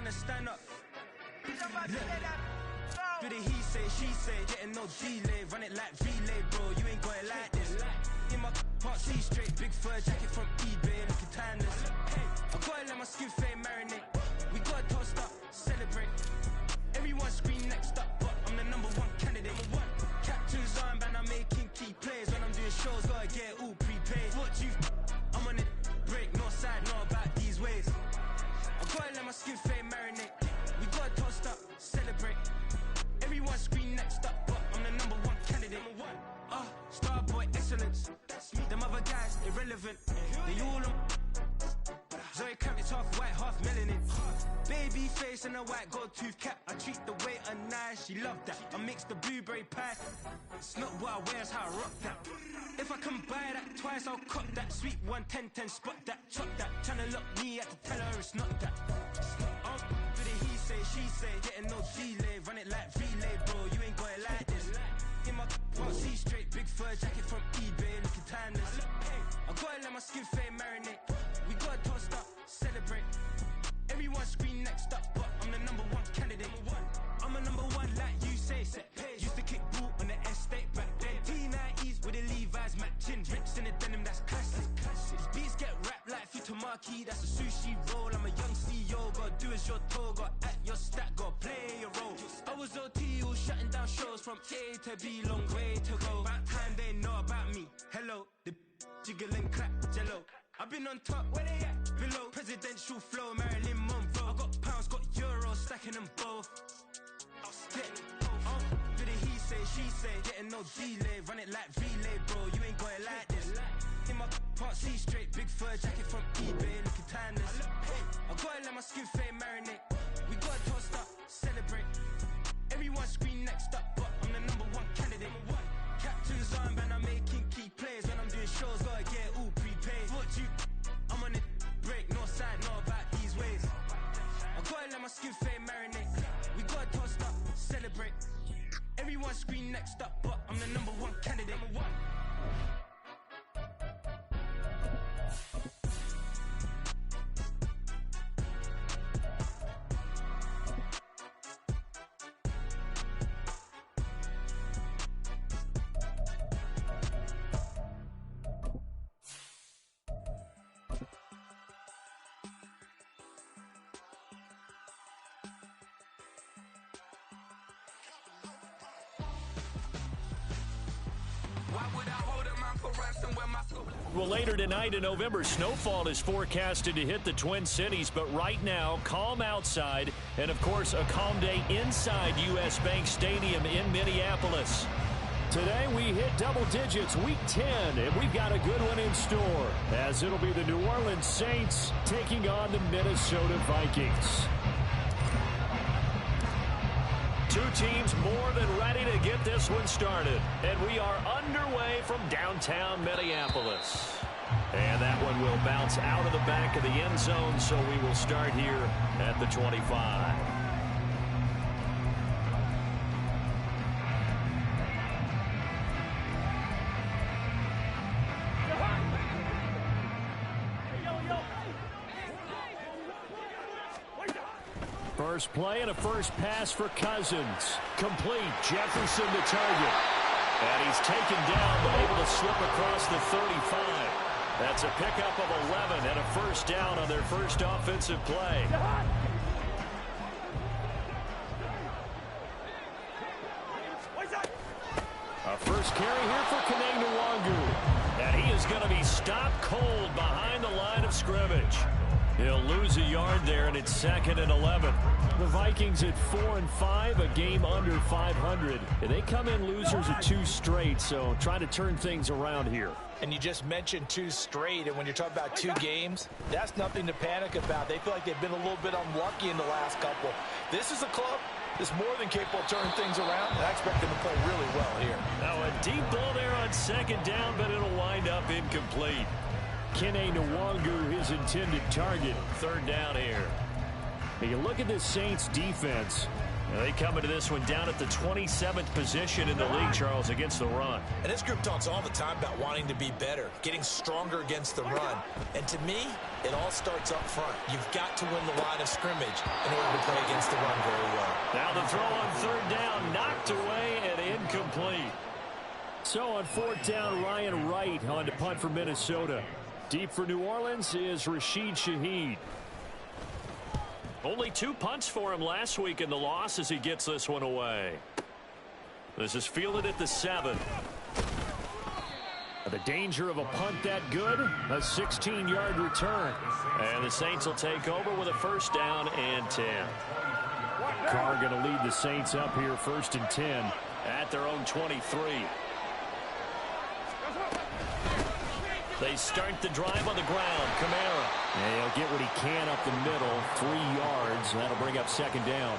trying to stand up. Do the he say, she say, getting no delay. Run it like relay, bro, you ain't got it like this. In my part C straight, big fur jacket from eBay, looking timeless. I gotta let my skin fade marinate. We gotta toast up, celebrate. Everyone scream next up, but I'm the #1 candidate. Captain's armband, I'm making key plays. When I'm doing shows, gotta get it all prepaid. What you, I'm on it, break, no side, know about these ways. I gotta let my skin fade marinate. We gotta toast up, celebrate. Everyone scream next up, but I'm the #1 candidate. Starboy excellence. Them other guys, irrelevant. They all on. Zoe Kravitz half white, half melanin. Baby face and a white gold tooth cap. I treat the waiter nice, she love that. I mix the blueberry pie. It's not what I wear, it's how I rock that. If I can buy that twice, I'll cut that. Sweet 110, spot that, chop that. Tryna lock me, I have to tell her it's not that. Do the he say, she say, getting no delay. Run it like relay, bro, you ain't got it like this. In my part C straight, big fur jacket from eBay, looking timeless. I gotta let my skin fade marinate. We gotta toast up, celebrate. Everyone scream next up, but I'm the #1 candidate. I'm a #1 like you say. Used to kick ball on the estate back then. T90s with the Levi's matching. Rips in the denim, that's classic. These beats get wrapped like Futamaki, that's a sushi roll. I'm a young CEO, gotta do as you're told. Gotta act your stat, gotta play your role. I was OT, all shutting down shows from A to B, long way to go. About time they know about me. Hello, the jiggle and clap, jello. I've been on top, where they at? Below, presidential flow, Marilyn Monroe. I got pounds, got euros, stacking them both. Do the he say, she say, getting no delay. Run it like relay, bro, you ain't got it like this. In my part C straight, big fur jacket from eBay, looking timeless. I gotta let my skin fade marinate. We gotta toast up, celebrate. Everyone scream next up, but I'm the #1 candidate. Captain's armband, I'm making key plays. When I'm doing shows, gotta get it all prepaid. What you, I'm on it, break, no side, know about these ways. I gotta let my skin fade marinate. We gotta toast up, celebrate. Everyone scream next up, but I'm the #1 candidate. Well, later tonight in November, snowfall is forecasted to hit the Twin Cities, but right now, calm outside, and of course, a calm day inside U.S. Bank Stadium in Minneapolis. Today, we hit double digits, week 10, and we've got a good one in store, as it'll be the New Orleans Saints taking on the Minnesota Vikings. Two teams more than ready to get this one started. And we are underway from downtown Minneapolis. And that one will bounce out of the back of the end zone, so we will start here at the 25. First play and a first pass for Cousins. Complete. Jefferson to target. And he's taken down, but able to slip across the 35. That's a pickup of 11 and a first down on their first offensive play. A first carry here for Kene Nwangwu. And he is going to be stopped cold behind the line of scrimmage. He'll lose a yard there, and it's 2nd and 11. The Vikings at 4-5, a game under 500. And they come in losers of 2 straight, so trying to turn things around here. And you just mentioned 2 straight, and when you're talking about 2 games, that's nothing to panic about. They feel like they've been a little bit unlucky in the last couple. This is a club that's more than capable of turning things around, and I expect them to play really well here. Now a deep ball there on 2nd down, but it'll wind up incomplete. Kene Nwangwu, his intended target. 3rd down here. Now you look at this Saints defense. They come into this one down at the 27th position in the league, Charles, against the run. And this group talks all the time about wanting to be better, getting stronger against the run. And to me, it all starts up front. You've got to win the line of scrimmage in order to play against the run very well. Now the throw on third down, knocked away and incomplete. So on fourth down, Ryan Wright on to punt for Minnesota. Deep for New Orleans is Rashid Shaheed. Only 2 punts for him last week in the loss as he gets this one away. This is fielded at the 7. The danger of a punt that good, a 16-yard return. And the Saints will take over with a first down and 10. Carr going to lead the Saints up here 1st and 10 at their own 23. They start the drive on the ground. Kamara. And he'll get what he can up the middle. 3 yards. That'll bring up second down.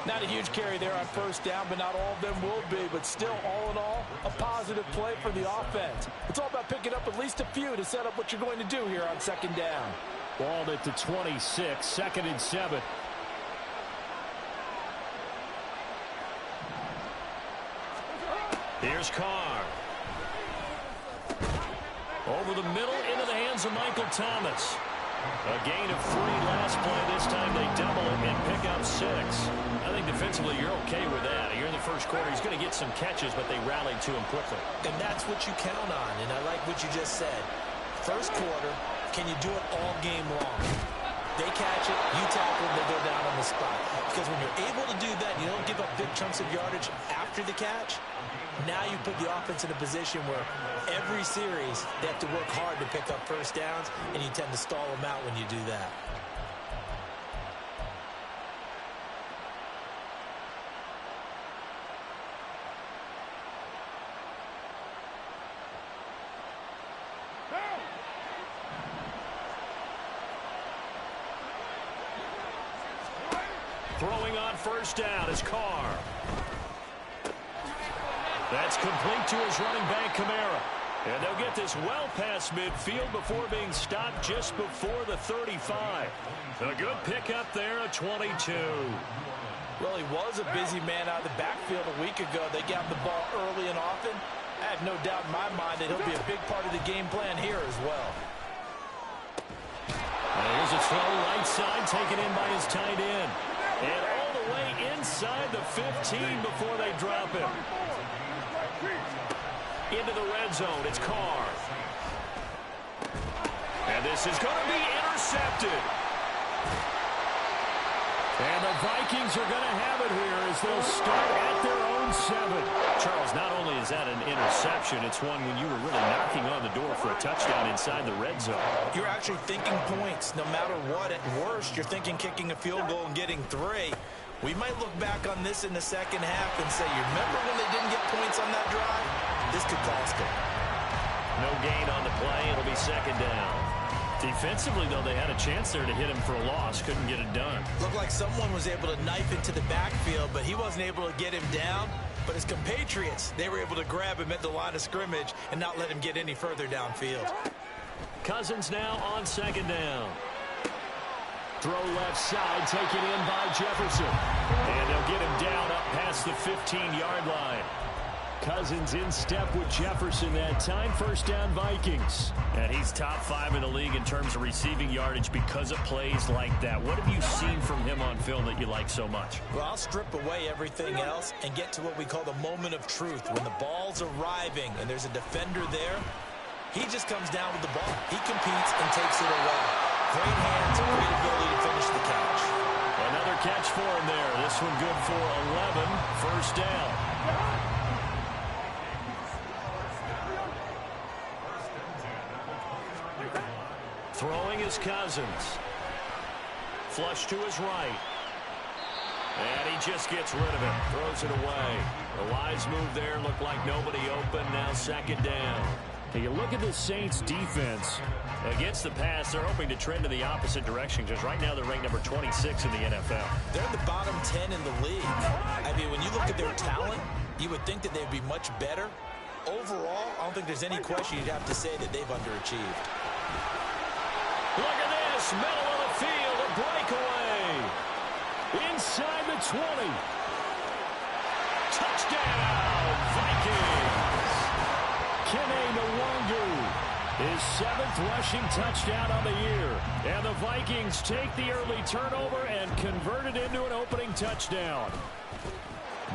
Not a huge carry there on first down, but not all of them will be. But still, all in all, a positive play for the offense. It's all about picking up at least a few to set up what you're going to do here on second down. Ball at the 26. 2nd and 7. Here's Carr. Over the middle, into the hands of Michael Thomas. A gain of 3 last play. This time they double it and pick up 6. I think defensively you're okay with that. You're in the first quarter. He's going to get some catches, but they rallied to him quickly. And that's what you count on, and I like what you just said. First quarter, can you do it all game long? They catch it, you tackle them, they go down on the spot. Because when you're able to do that, you don't give up big chunks of yardage after the catch. Now you put the offense in a position where every series they have to work hard to pick up first downs, and you tend to stall them out when you do that. Throwing on first down is Carr. That's complete to his running back, Kamara. And they'll get this well past midfield before being stopped just before the 35. A good pickup there, a 22. Well, he was a busy man out of the backfield a week ago. They got him the ball early and often. I have no doubt in my mind that he'll be a big part of the game plan here as well. And here's a throw right side taken in by his tight end. And all the way inside the 15 before they drop him. Into the red zone, it's Carr. And this is going to be intercepted. And the Vikings are going to have it here as they'll start at their own 7. Charles, not only is that an interception, it's one when you were really knocking on the door for a touchdown inside the red zone. You're actually thinking points no matter what. At worst, you're thinking kicking a field goal and getting 3. We might look back on this in the second half and say, you remember when they didn't get points on that drive? This could cost them. No gain on the play. It'll be second down. Defensively, though, they had a chance there to hit him for a loss. Couldn't get it done. Looked like someone was able to knife into the backfield, but he wasn't able to get him down. But his compatriots, they were able to grab him at the line of scrimmage and not let him get any further downfield. Cousins now on second down. Throw left side, taken in by Jefferson. And they'll get him down up past the 15-yard line. Cousins in step with Jefferson that time. First down, Vikings. And he's top 5 in the league in terms of receiving yardage because of plays like that. What have you seen from him on film that you like so much? Well, I'll strip away everything else and get to what we call the moment of truth. When the ball's arriving and there's a defender there, he just comes down with the ball. He competes and takes it away. Great hands and great ability to finish the catch. Another catch for him there. This one good for 11. First down. Throwing is Cousins. Flush to his right. And he just gets rid of it. Throws it away. The wise move there. Looked like nobody open. Now second down. Now you look at the Saints defense. Against the pass, they're hoping to trend in the opposite direction because right now they're ranked number 26 in the NFL. They're in the bottom 10 in the league. I mean, when you look at their talent, you would think that they'd be much better. Overall, I don't think there's any question you'd have to say that they've underachieved. Look at this, middle of the field, a breakaway. Inside the 20. Touchdown, Vikings. Kene Nwangu, his 7th rushing touchdown on the year. And the Vikings take the early turnover and convert it into an opening touchdown.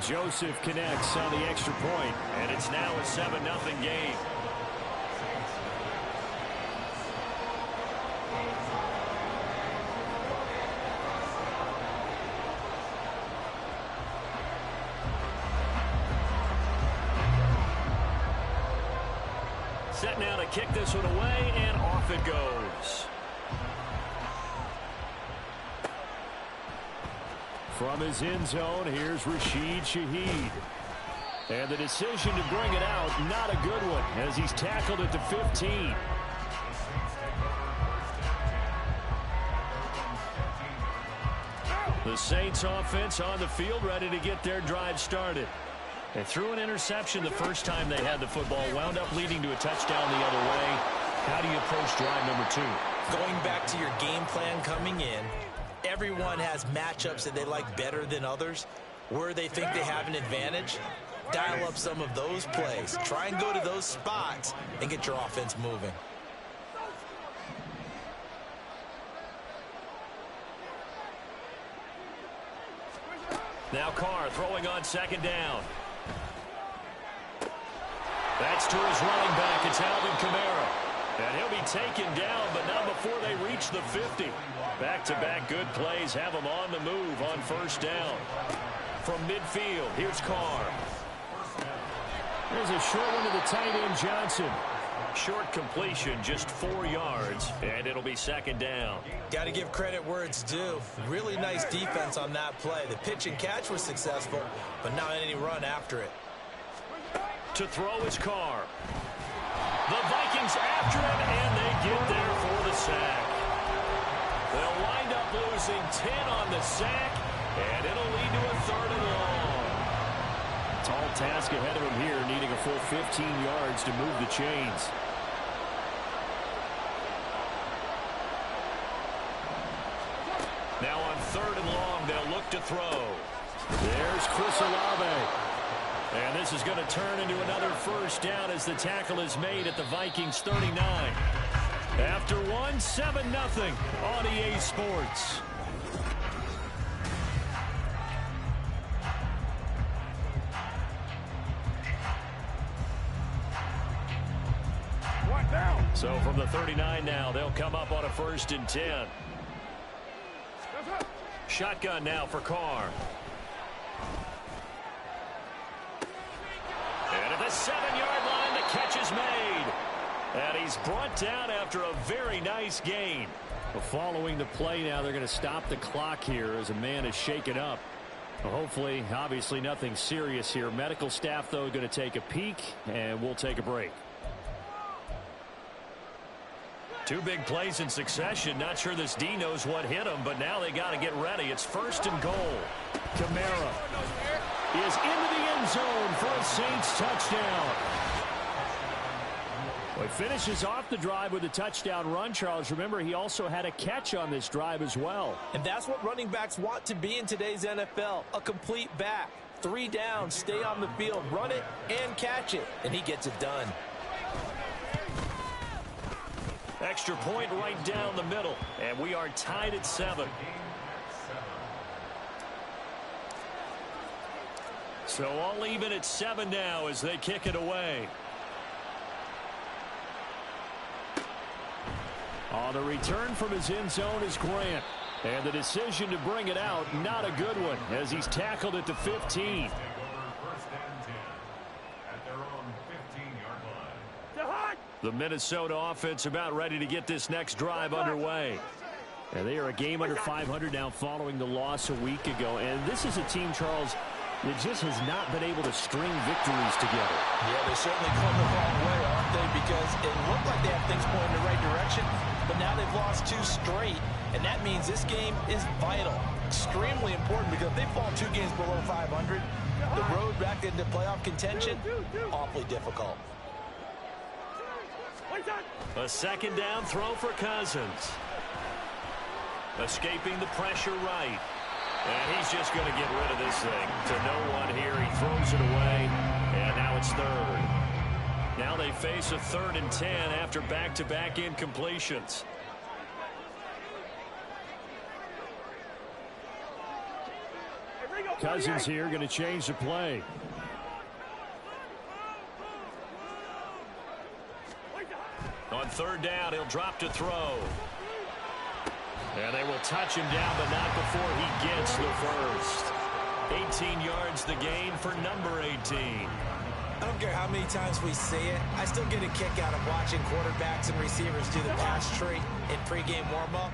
Joseph connects on the extra point, and it's now a 7-0 game. Set now to kick this one away, and off it goes. From his end zone, here's Rashid Shaheed. And the decision to bring it out, not a good one, as he's tackled at the 15. The Saints offense on the field, ready to get their drive started. They threw an interception the first time they had the football, wound up leading to a touchdown the other way. How do you approach drive number 2? Going back to your game plan coming in, everyone has matchups that they like better than others. Where they think they have an advantage, dial up some of those plays. Try and go to those spots and get your offense moving. Now Carr throwing on 2nd down. That's to his running back. It's Alvin Kamara. And he'll be taken down, but not before they reach the 50. Back-to-back good plays have him on the move on 1st down. From midfield, here's Carr. There's a short one to the tight end, Johnson. Short completion, just 4 yards, and it'll be 2nd down. Got to give credit where it's due. Really nice defense on that play. The pitch and catch was successful, but not any run after it. To throw his Carr. The Vikings after him, and they get there for the sack. They'll wind up losing 10 on the sack, and it'll lead to a 3rd and long. Tall task ahead of him here, needing a full 15 yards to move the chains. Now on 3rd and long, they'll look to throw. There's Chris Olave. And this is going to turn into another 1st down as the tackle is made at the Vikings 39. After 7-0 on EA Sports. So from the 39 now, they'll come up on a 1st and 10. Shotgun now for Carr. And at the 7-yard line, the catch is made. And he's brought down after a very nice gain. Well, following the play now, they're going to stop the clock here as a man is shaken up. Well, hopefully, obviously nothing serious here. Medical staff, though, going to take a peek, and we'll take a break. 2 big plays in succession. Not sure this D knows what hit him, but now they got to get ready. It's 1st and goal. Kamara is into the end zone for a Saints touchdown. Well, he finishes off the drive with a touchdown run, Charles. Remember, he also had a catch on this drive as well. And that's what running backs want to be in today's NFL, a complete back. 3 down, stay on the field, run it, and catch it. And he gets it done. Extra point right down the middle, and we are tied at 7. So all even at 7 now as they kick it away. On the return from his end zone is Grant. And the decision to bring it out, not a good one, as he's tackled at the 15. The Minnesota offense about ready to get this next drive underway. And they are a game under 500 now following the loss a week ago. And this is a team, Charles, that just has not been able to string victories together. Yeah, they certainly come the wrong way, aren't they? Because it looked like they have things going in the right direction, but now they've lost 2 straight, and that means this game is vital. Extremely important, because if they fall 2 games below 500, the road back into playoff contention, awfully difficult. A 2nd down throw for Cousins. Escaping the pressure right. And he's just going to get rid of this thing to no one here. He throws it away, and now it's third. Now they face a 3rd and 10 after back-to-back incompletions. Cousins here going to change the play. On 3rd down, he'll drop to throw. And they will touch him down, but not before he gets the first. 18 yards the gain for number 18. I don't care how many times we see it. I still get a kick out of watching quarterbacks and receivers do the pass tree in pregame warm-up.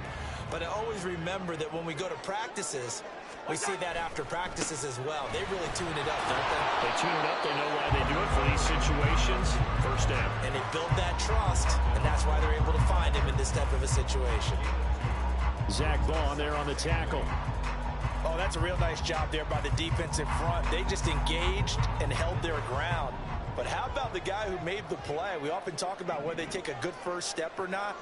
But I always remember that when we go to practices, we see that after practices as well. They really tune it up, don't they? They tune it up. They know why they do it for these situations. First down. And they build that trust, and that's why they're able to find him in this type of a situation. Zach Bond there on the tackle. Oh, that's a real nice job there by the defensive front. They just engaged and held their ground. But how about the guy who made the play? We often talk about whether they take a good first step or not.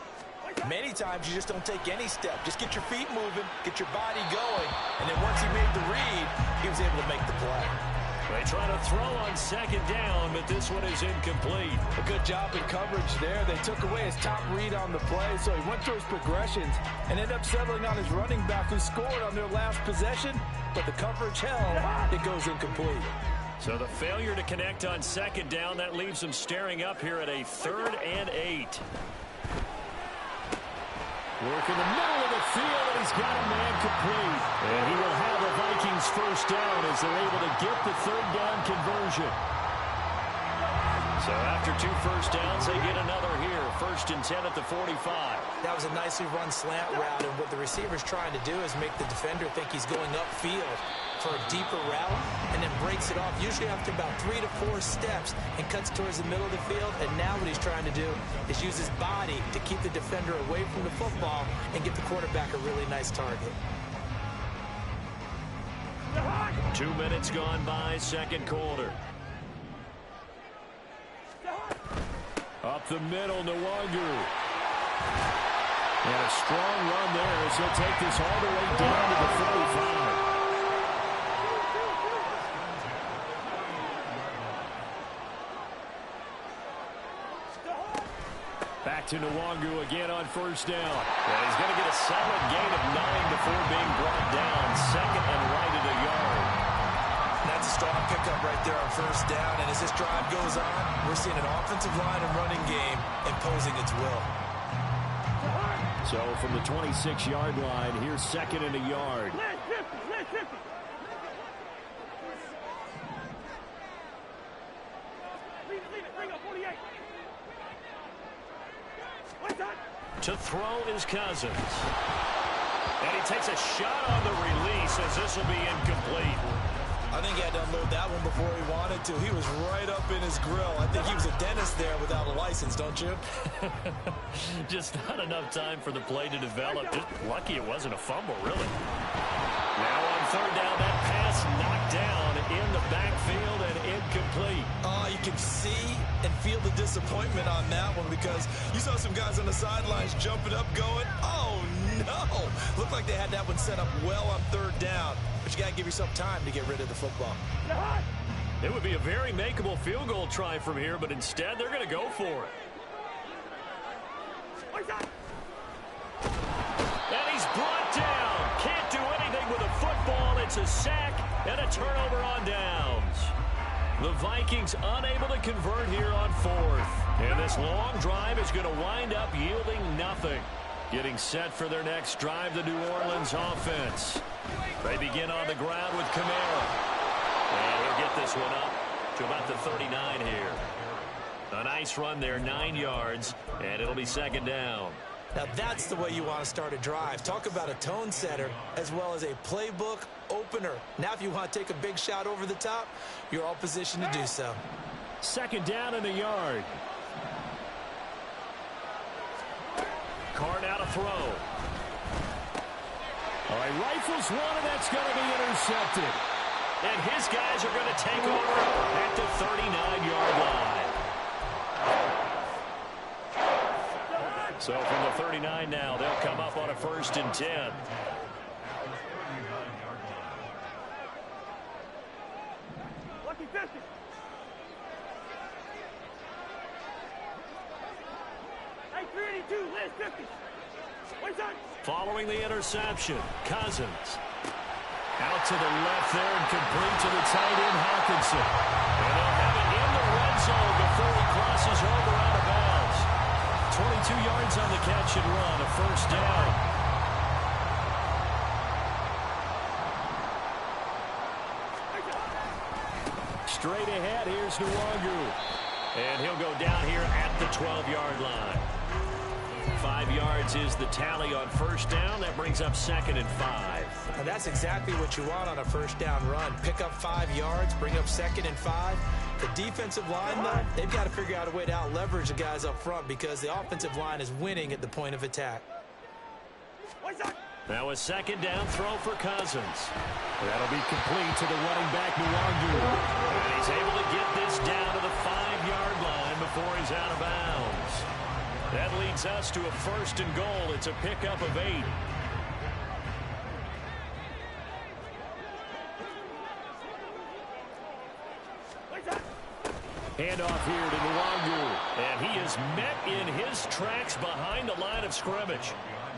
Many times you just don't take any step. Just get your feet moving, get your body going, and then once he made the read, he was able to make the play. They try to throw on 2nd down, but this one is incomplete. A good job in coverage there. They took away his top read on the play, so he went through his progressions and ended up settling on his running back who scored on their last possession, but the coverage held. It goes incomplete. So the failure to connect on 2nd down, that leaves them staring up here at a 3rd and 8. Work in the middle of the field, and he's got a man complete. And he will have the Vikings first down as they're able to get the 3rd down conversion. So after 2 first downs, they get another here. 1st and 10 at the 45. That was a nicely run slant route, and what the receiver's trying to do is make the defender think he's going upfield for a deeper route, and then breaks it off, usually after about 3 to 4 steps, and cuts towards the middle of the field. And now what he's trying to do is use his body to keep the defender away from the football and get the quarterback a really nice target. 2 minutes gone by, 2nd quarter. Up the middle, Nwangu. And a strong run there as he'll take this all the way down to the 45. Back to Nwangu again on 1st down. And he's going to get a solid gain of 9 before being brought down. 2nd and right at a yard. That's a strong pickup right there on 1st down. And as this drive goes on, we're seeing an offensive line and running game imposing its will. So from the 26-yard line, here's 2nd and a yard. To throw is Cousins. And he takes a shot on the release as this will be incomplete. I think he had to unload that one before he wanted to. He was right up in his grill. I think he was a dentist there without a license, don't you? Just not enough time for the play to develop. Just lucky it wasn't a fumble, really. Now on 3rd down, that pass knocked down in the backfield and incomplete. You can see and feel the disappointment on that one because you saw some guys on the sidelines jumping up going, oh no! Looked like they had that one set up well on 3rd down. But you got to give yourself time to get rid of the football. It would be a very makeable field goal try from here, but instead they're going to go for it. And he's brought down. Can't do anything with a football. It's a sack and a turnover on downs. The Vikings unable to convert here on 4th. And this long drive is going to wind up yielding nothing. Getting set for their next drive, the New Orleans offense. They begin on the ground with Kamara. And he'll get this one up to about the 39 here. A nice run there, 9 yards, and it'll be 2nd down. Now that's the way you want to start a drive. Talk about a tone setter as well as a playbook opener. Now if you want to take a big shot over the top, you're all positioned to do so. 2nd down and a yard. Carr now to throw. All right, rifles one, and that's going to be intercepted. And his guys are going to take over at the 39-yard line. So from the 39 now, they'll come up on a 1st and 10. Following the interception, Cousins. Out to the left there and complete to the tight end, Hawkinson. And they'll have it in the red zone before he crosses over out of bounds. 22 yards on the catch and run, a first down. Straight ahead, here's Nwangu. And he'll go down here at the 12-yard line. 5 yards is the tally on first down. That brings up 2nd and 5. And that's exactly what you want on a first down run. Pick up 5 yards, bring up 2nd and 5. The defensive line, though, they've got to figure out a way to out-leverage the guys up front because the offensive line is winning at the point of attack. Now a 2nd down throw for Cousins. That'll be complete to the running back, Nwangu. And he's able to get this down to the 5-yard line before he's out of bounds. That leads us to a 1st and goal. It's a pickup of 8. Handoff here to Nwangu. And he is met in his tracks behind the line of scrimmage.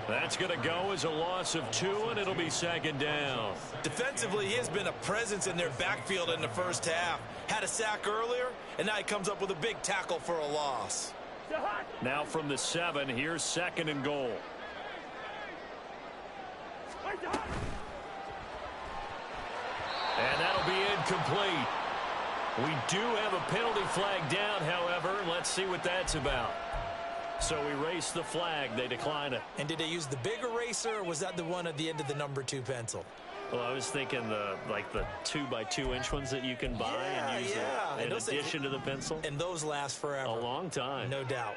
That's going to go as a loss of 2, and it'll be 2nd down. Defensively, he has been a presence in their backfield in the first half. Had a sack earlier, and now he comes up with a big tackle for a loss. Now from the 7, here's 2nd and goal. And that'll be incomplete. We do have a penalty flag down, however. Let's see what that's about. So we race the flag. They decline it. And did they use the big eraser, or was that the one at the end of the number 2 pencil? Well, I was thinking the 2x2-inch ones that you can buy and use in addition to the pencil. And those last forever. A long time. No doubt.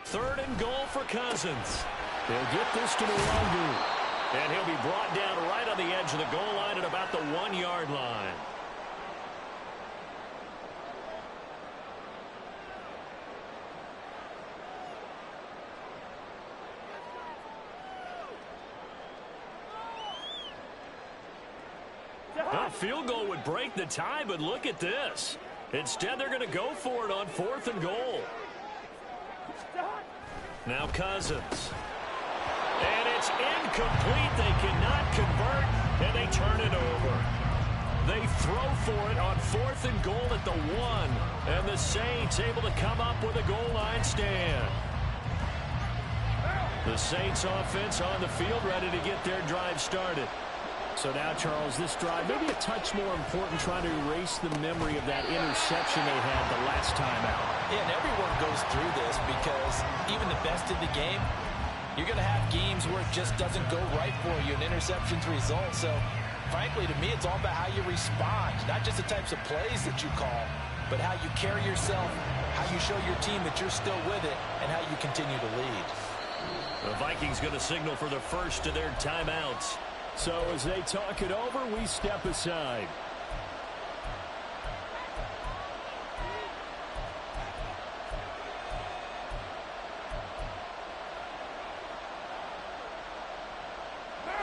3rd and goal for Cousins. They'll get this to Nwangu. And he'll be brought down right on the edge of the goal line at about the 1-yard line. A field goal would break the tie, but look at this. Instead, they're going to go for it on 4th and goal. Now Cousins. And it's incomplete. They cannot convert, and they turn it over. They throw for it on 4th and goal at the 1. And the Saints able to come up with a goal line stand. The Saints offense on the field ready to get their drive started. So now, Charles, this drive maybe a touch more important, trying to erase the memory of that interception they had the last time out. Yeah, and everyone goes through this because even the best in the game, you're going to have games where it just doesn't go right for you, and interceptions result. So, frankly, to me, it's all about how you respond, not just the types of plays that you call, but how you carry yourself, how you show your team that you're still with it, and how you continue to lead. The Vikings going to signal for the first of their timeouts. So as they talk it over, we step aside.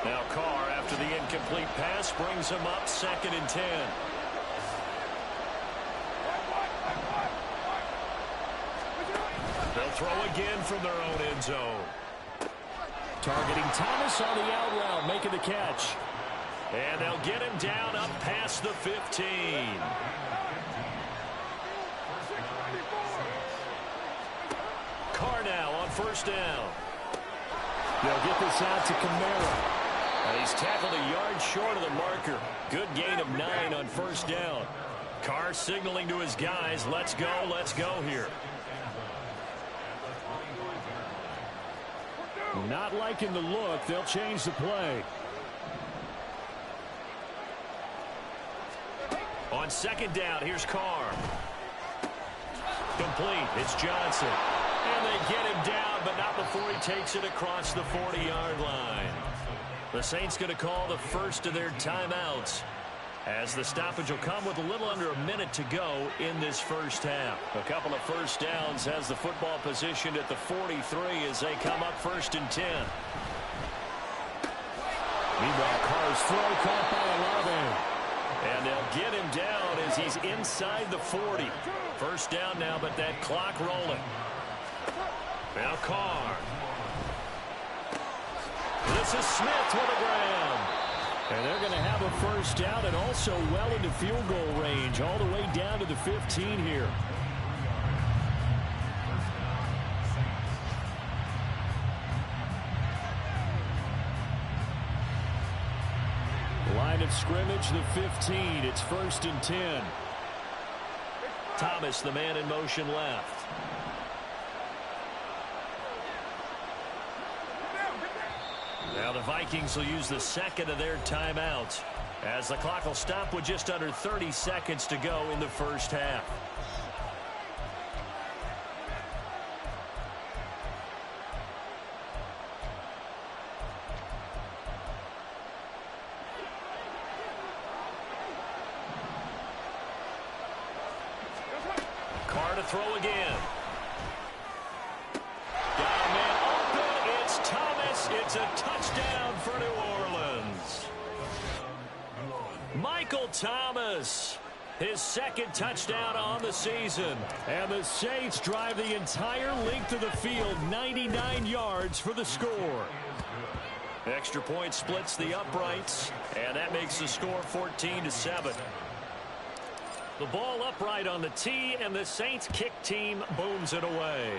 Now Carr, after the incomplete pass, brings him up 2nd and 10. They'll throw again from their own end zone. Targeting Thomas on the out route, making the catch. And they'll get him down up past the 15. Carr now on 1st down. They'll get this out to Kamara. And he's tackled a yard short of the marker. Good gain of 9 on 1st down. Carr signaling to his guys, let's go here. Not liking the look. They'll change the play. On 2nd down, here's Carr. Complete. It's Johnson. And they get him down, but not before he takes it across the 40-yard line. The Saints going to call the first of their timeouts, as the stoppage will come with a little under a minute to go in this first half. A couple of first downs has the football positioned at the 43 as they come up 1st and 10. Meanwhile, Carr's throw caught by 11. And they'll get him down as he's inside the 40. First down now, but that clock rolling. Now Carr. This is Smith with a grab. And they're going to have a first down and also well into field goal range, all the way down to the 15 here. Line of scrimmage, the 15. It's 1st and 10. Thomas, the man in motion left. Now the Vikings will use the second of their timeouts as the clock will stop with just under 30 seconds to go in the first half. Carr to throw again. Got a man open. It's Thomas. It's a touchdown for New Orleans. Michael Thomas, his second touchdown on the season. And the Saints drive the entire length of the field, 99 yards for the score. Extra point splits the uprights, and that makes the score 14-7. The ball upright on the tee, and the Saints kick team booms it away.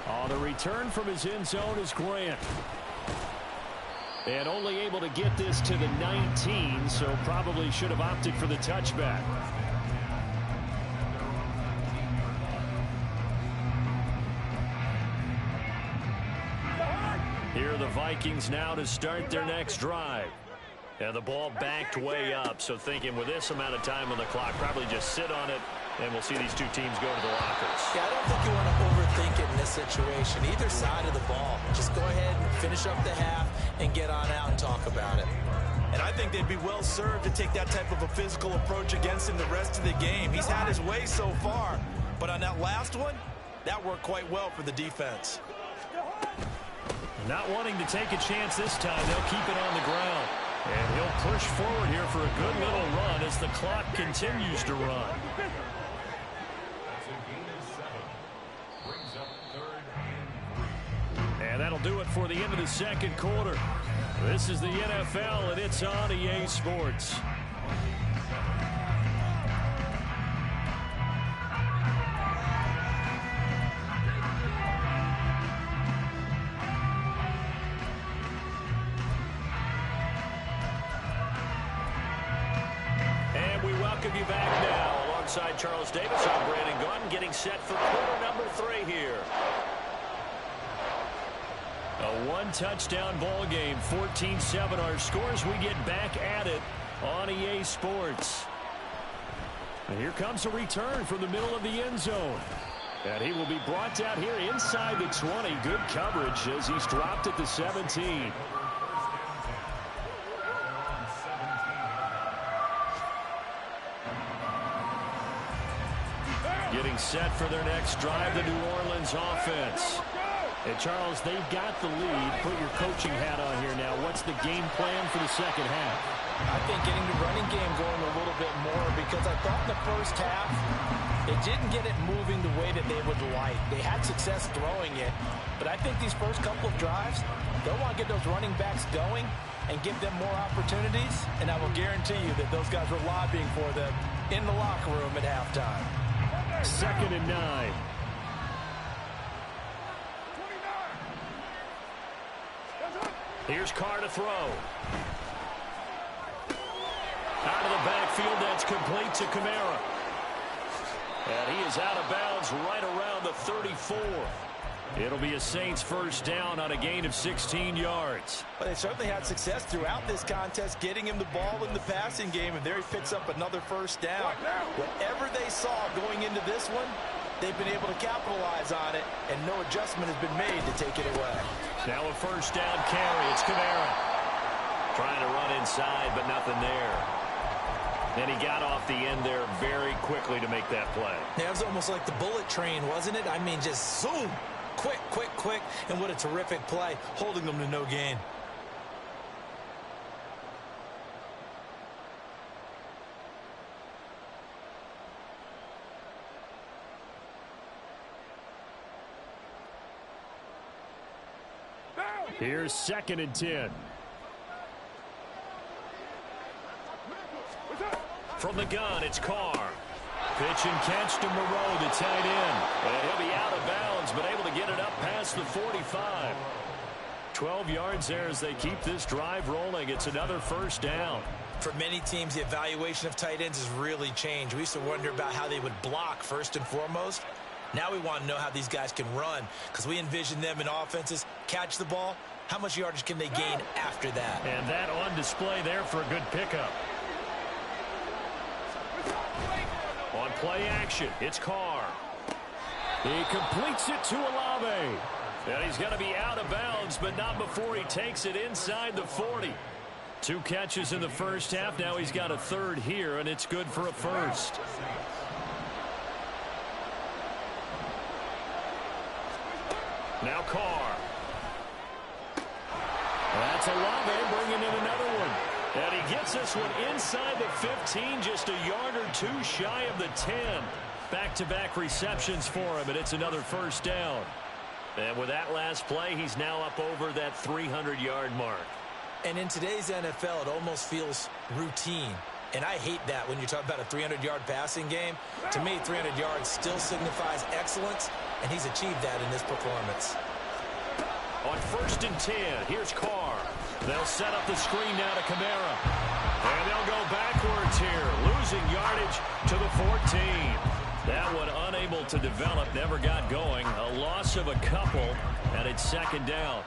On the return from his end zone is Grant. And only able to get this to the 19, so probably should have opted for the touchback. Here are the Vikings now to start their next drive. And the ball backed way up, so thinking with this amount of time on the clock, probably just sit on it, and we'll see these two teams go to the lockers. Yeah, I don't think you want to overthink it in this situation. Either side of the ball. Just go ahead and finish up the half and get on out and talk about it. And I think they'd be well served to take that type of a physical approach against him the rest of the game. He's had his way so far, but on that last one, that worked quite well for the defense. Not wanting to take a chance this time, they'll keep it on the ground. And he'll push forward here for a good little run as the clock continues to run. And that'll do it for the end of the second quarter. This is the NFL, and it's on EA Sports. You back now alongside Charles Davis. I'm Brandon Gaudin, getting set for quarter number 3 here. A one-touchdown ball game, 14-7 our scores. We get back at it on EA Sports. And here comes a return from the middle of the end zone. And he will be brought down here inside the 20. Good coverage as he's dropped at the 17. Getting set for their next drive, the New Orleans offense. And Charles, they've got the lead. Put your coaching hat on here now. What's the game plan for the second half? I think getting the running game going a little bit more, because I thought in the first half they didn't get it moving the way that they would like. They had success throwing it, but I think these first couple of drives, they'll want to get those running backs going and give them more opportunities, and I will guarantee you that those guys were lobbying for them in the locker room at halftime. 2nd and 9. Here's Carr to throw. Out of the backfield, that's complete to Kamara. And he is out of bounds right around the 34. It'll be a Saints first down on a gain of 16 yards. But they certainly had success throughout this contest, getting him the ball in the passing game, and there he picks up another first down. Whatever they saw going into this one, they've been able to capitalize on it, and no adjustment has been made to take it away. Now a first down carry. It's Kamara. Trying to run inside, but nothing there. And he got off the end there very quickly to make that play. Yeah, it was almost like the bullet train, wasn't it? I mean, just zoom. Quick, quick, quick. And what a terrific play, holding them to no gain. Here's 2nd and 10. From the gun, it's Carr. Pitch and catch to Moreau, the tight end. And he'll be out of bounds, but able to get it up past the 45. 12 yards there as they keep this drive rolling. It's another first down. For many teams, the evaluation of tight ends has really changed. We used to wonder about how they would block first and foremost. Now we want to know how these guys can run, because we envision them in offenses catch the ball. How much yardage can they gain after that? And that on display there for a good pickup. On play action, it's Carr. He completes it to Olave. And he's going to be out of bounds, but not before he takes it inside the 40. 2 catches in the first half. Now he's got a 3rd here, and it's good for a first. Now Carr. That's Olave bringing in another one. And he gets this one inside the 15, just a yard or 2 shy of the 10. Back-to-back receptions for him, and it's another first down. And with that last play, he's now up over that 300-yard mark. And in today's NFL, it almost feels routine. And I hate that when you talk about a 300-yard passing game. To me, 300 yards still signifies excellence, and he's achieved that in this performance. On 1st and 10, here's Carr. They'll set up the screen now to Kamara. And they'll go backwards here, losing yardage to the 14. That one unable to develop, never got going. A loss of a couple, and it's 2nd down.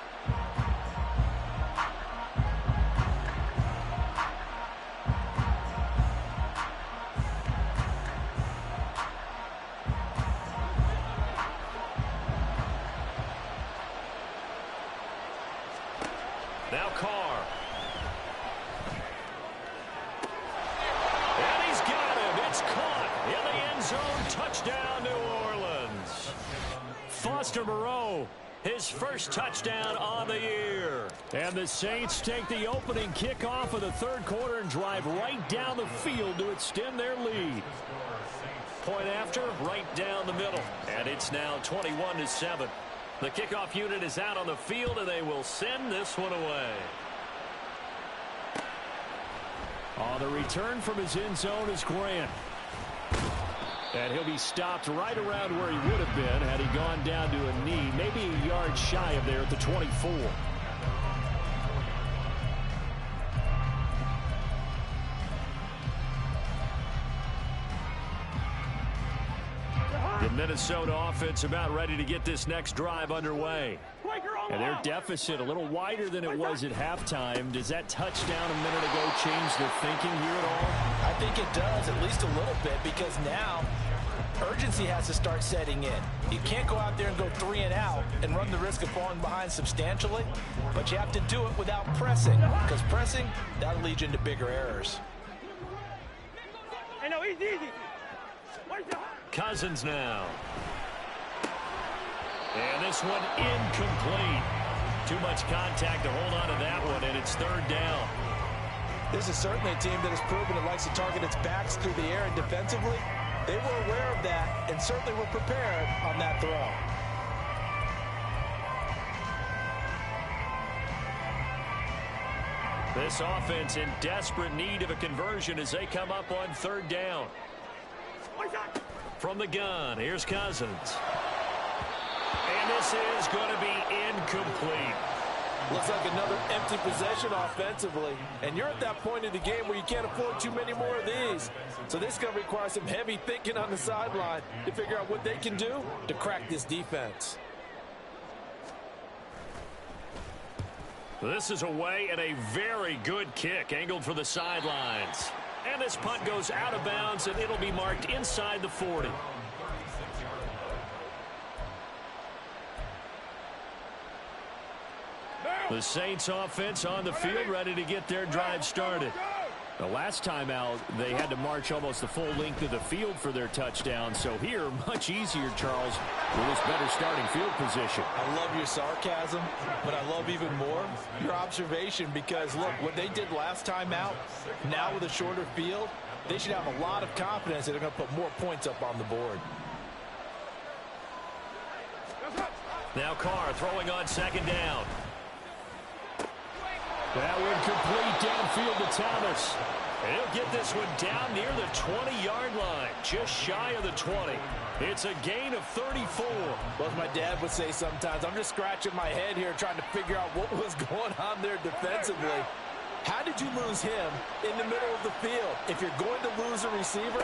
Now Carr. And he's got him. It's caught in the end zone. Touchdown, New Orleans. Foster Moreau, his first touchdown on the year. And the Saints take the opening kickoff of the 3rd quarter and drive right down the field to extend their lead. Point after, right down the middle. And it's now 21-7. The kickoff unit is out on the field, and they will send this one away. On the return from his end zone is Grant. And he'll be stopped right around where he would have been had he gone down to a knee, maybe a yard shy of there at the 24. The Minnesota offense about ready to get this next drive underway. And their deficit a little wider than it was at halftime. Does that touchdown a minute ago change their thinking here at all? I think it does, at least a little bit, because now urgency has to start setting in. You can't go out there and go 3 and out and run the risk of falling behind substantially, but you have to do it without pressing, because pressing, that'll lead you into bigger errors. Hey, no, easy. Cousins now. And this one incomplete. Too much contact to hold on to that one, and it's 3rd down. This is certainly a team that has proven it likes to target its backs through the air, and defensively, they were aware of that and certainly were prepared on that throw. This offense in desperate need of a conversion as they come up on 3rd down. From the gun, here's Cousins. And this is going to be incomplete. Looks like another empty possession offensively. And you're at that point in the game where you can't afford too many more of these. So this is going to require some heavy thinking on the sideline to figure out what they can do to crack this defense. This is away and a very good kick angled for the sidelines. And this punt goes out of bounds, and it'll be marked inside the 40. The Saints offense on the field ready to get their drive started. The last time out, they had to march almost the full length of the field for their touchdown. So here, much easier, Charles, with this better starting field position. I love your sarcasm, but I love even more your observation, because, look, what they did last time out, now with a shorter field, they should have a lot of confidence that they're going to put more points up on the board. Now Carr throwing on 2nd down. That one complete downfield to Thomas. And he'll get this one down near the 20-yard line, just shy of the 20. It's a gain of 34. Well, as my dad would say sometimes, I'm just scratching my head here trying to figure out what was going on there defensively. How did you lose him in the middle of the field? If you're going to lose a receiver,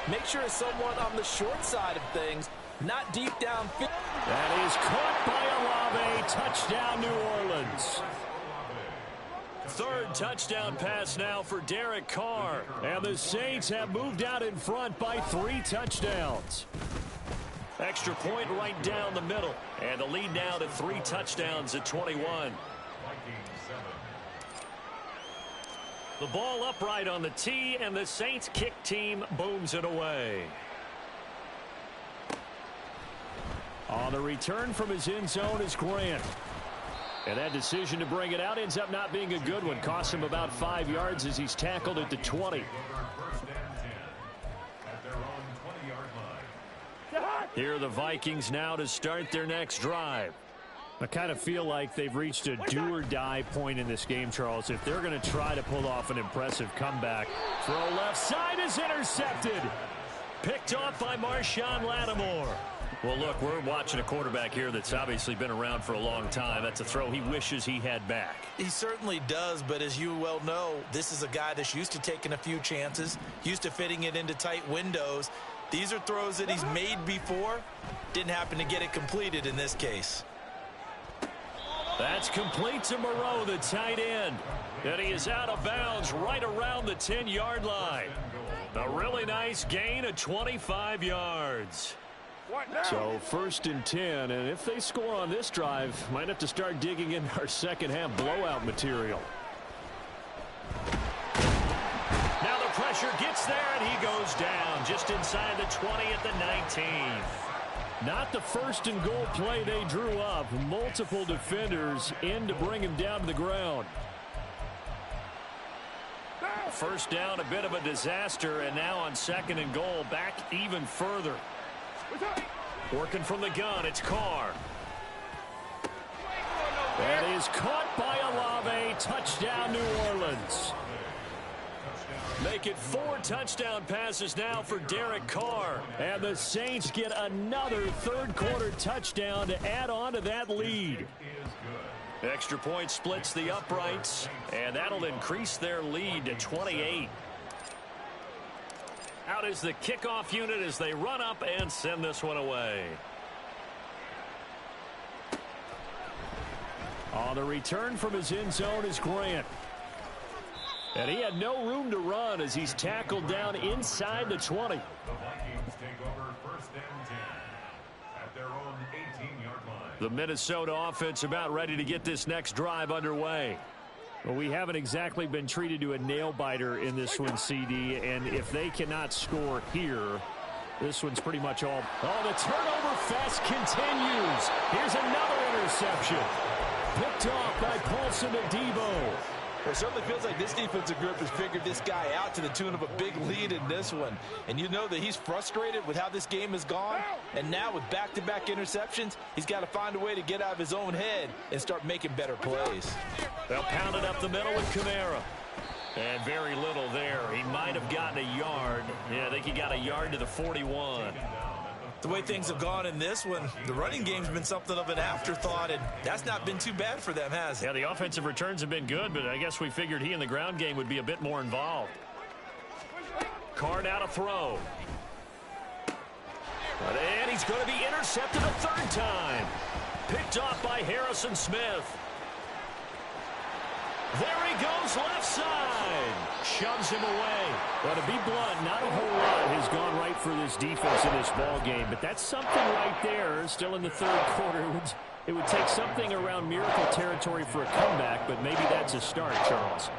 make sure it's someone on the short side of things, not deep downfield. That is caught by Olave. Touchdown, New Orleans. Third touchdown pass now for Derek Carr. And the Saints have moved out in front by 3 touchdowns. Extra point right down the middle. And the lead now to 3 touchdowns at 21. The ball upright on the tee, and the Saints kick team booms it away. On the return from his end zone is Grant. And that decision to bring it out ends up not being a good one. Costs him about 5 yards as he's tackled at the 20. Here are the Vikings now to start their next drive. I kind of feel like they've reached a do-or-die point in this game, Charles. If they're going to try to pull off an impressive comeback. Throw left side is intercepted. Picked off by Marshawn Lattimore. Well, look, we're watching a quarterback here that's obviously been around for a long time. That's a throw he wishes he had back. He certainly does, but as you well know, this is a guy that's used to taking a few chances, used to fitting it into tight windows. These are throws that he's made before. Didn't happen to get it completed in this case. That's complete to Moreau, the tight end. And he is out of bounds right around the 10-yard line. A really nice gain of 25 yards. So 1st and 10, and if they score on this drive, might have to start digging in our second half blowout material. Now the pressure gets there, and he goes down just inside the 20 at the 19. Not the 1st and goal play they drew up. Multiple defenders in to bring him down to the ground. First down, a bit of a disaster, and now on 2nd and goal, back even further. Working from the gun, it's Carr. That is caught by Olave. Touchdown, New Orleans. Make it 4 touchdown passes now for Derek Carr. And the Saints get another 3rd quarter touchdown to add on to that lead. Extra point splits the uprights, and that'll increase their lead to 28. Out is the kickoff unit as they run up and send this one away. On the return from his end zone is Grant. And he had no room to run as he's tackled down inside the 20. The Vikings take over 1st and 10 at their own 18-yard line. The Minnesota offense about ready to get this next drive underway. Well, we haven't exactly been treated to a nail-biter in this one, CD, and if they cannot score here, this one's pretty much all. Oh, the turnover fest continues. Here's another interception. Picked off by Paulson Adebo. It certainly feels like this defensive group has figured this guy out to the tune of a big lead in this one. And you know that he's frustrated with how this game has gone. And now with back-to-back interceptions, he's got to find a way to get out of his own head and start making better plays. They'll pound it up the middle with Kamara. And very little there. He might have gotten a yard. Yeah, I think he got a yard to the 41. The way things have gone in this one, the running game's been something of an afterthought, and that's not been too bad for them, has it? Yeah, the offensive returns have been good, but I guess we figured he in the ground game would be a bit more involved. Carr out of throw. And he's going to be intercepted a 3rd time. Picked off by Harrison Smith. There he goes, left side. Shoves him away. Well, to be blunt, not a whole lot has gone right for this defense in this ball game, but that's something right there. Still in the 3rd quarter. It would take something around miracle territory for a comeback, but maybe that's a start, Charles.